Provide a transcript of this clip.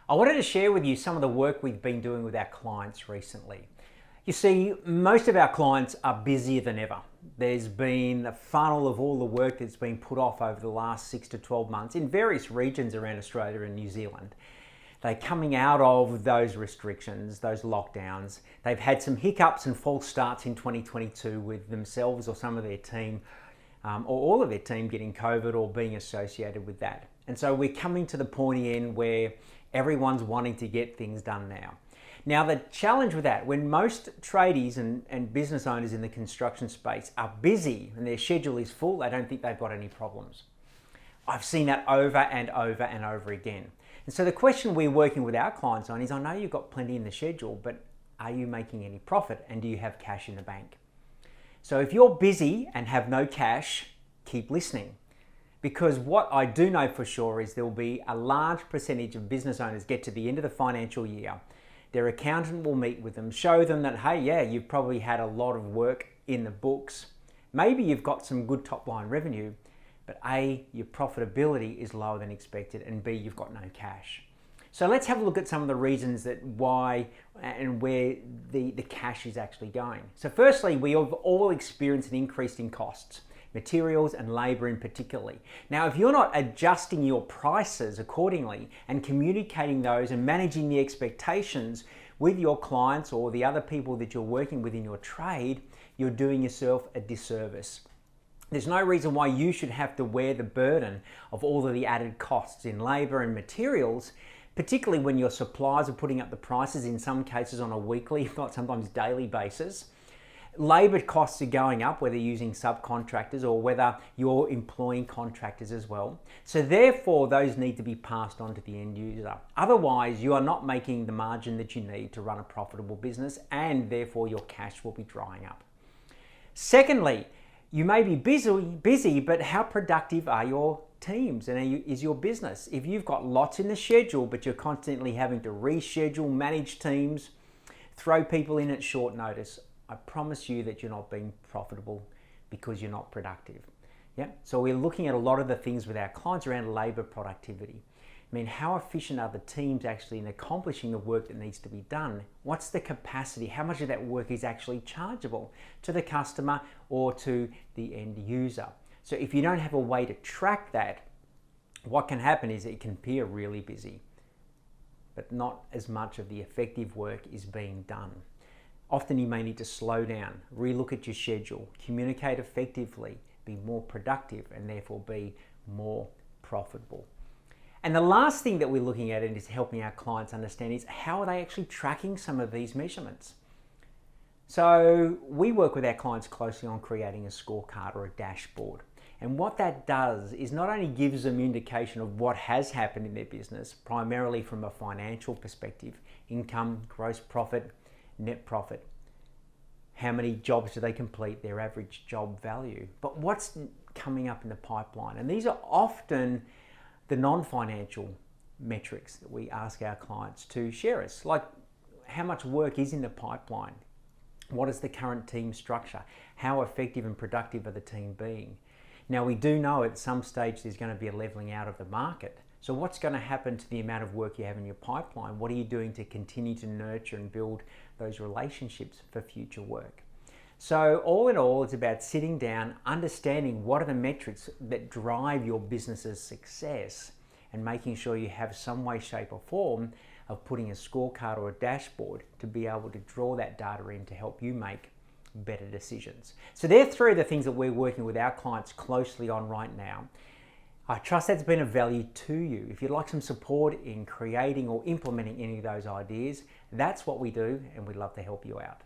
I wanted to share with you some of the work we've been doing with our clients recently. You see, most of our clients are busier than ever. There's been a funnel of all the work that's been put off over the last 6 to 12 months in various regions around Australia and New Zealand. They're coming out of those restrictions, those lockdowns. They've had some hiccups and false starts in 2022 with themselves or some of their team or all of their team getting COVID or being associated with that. And so we're coming to the pointy end where everyone's wanting to get things done now. Now, the challenge with that, when most tradies and business owners in the construction space are busy and their schedule is full, they don't think they've got any problems. I've seen that over and over and over again. And so the question we're working with our clients on is, I know you've got plenty in the schedule, but are you making any profit and do you have cash in the bank? So if you're busy and have no cash, keep listening. Because what I do know for sure is there will be a large percentage of business owners get to the end of the financial year. Their accountant will meet with them, show them that, hey, yeah, you've probably had a lot of work in the books. Maybe you've got some good top line revenue, but A, your profitability is lower than expected, and B, you've got no cash. So let's have a look at some of the reasons that why and where the cash is actually going. So firstly, we have all experienced an increase in costs. Materials and labor in particularly. Now, if you're not adjusting your prices accordingly and communicating those and managing the expectations with your clients or the other people that you're working with in your trade, you're doing yourself a disservice. There's no reason why you should have to wear the burden of all of the added costs in labor and materials, particularly when your suppliers are putting up the prices in some cases on a weekly, if not sometimes daily basis. Labor costs are going up, whether you're using subcontractors or whether you're employing contractors as well. So therefore, those need to be passed on to the end user. Otherwise, you are not making the margin that you need to run a profitable business, and therefore your cash will be drying up. Secondly, you may be busy, but how productive are your teams and is your business? If you've got lots in the schedule, but you're constantly having to reschedule, manage teams, throw people in at short notice, I promise you that you're not being profitable because you're not productive. Yeah. So we're looking at a lot of the things with our clients around labor productivity. I mean, how efficient are the teams actually in accomplishing the work that needs to be done? What's the capacity? How much of that work is actually chargeable to the customer or to the end user? So if you don't have a way to track that, what can happen is it can appear really busy, but not as much of the effective work is being done. Often you may need to slow down, relook at your schedule, communicate effectively, be more productive, and therefore be more profitable. And the last thing that we're looking at and is helping our clients understand is how are they actually tracking some of these measurements? So we work with our clients closely on creating a scorecard or a dashboard. And what that does is not only gives them indication of what has happened in their business, primarily from a financial perspective, income, gross profit, net profit, how many jobs do they complete, their average job value, but what's coming up in the pipeline. And these are often the non-financial metrics that we ask our clients to share us, like how much work is in the pipeline, what is the current team structure, how effective and productive are the team being. Now, we do know at some stage there's going to be a leveling out of the market. So what's going to happen to the amount of work you have in your pipeline? What are you doing to continue to nurture and build those relationships for future work? So all in all, it's about sitting down, understanding what are the metrics that drive your business's success and making sure you have some way, shape or form of putting a scorecard or a dashboard to be able to draw that data in to help you make better decisions. So there are three of the things that we're working with our clients closely on right now. I trust that's been of value to you. If you'd like some support in creating or implementing any of those ideas, that's what we do, and we'd love to help you out.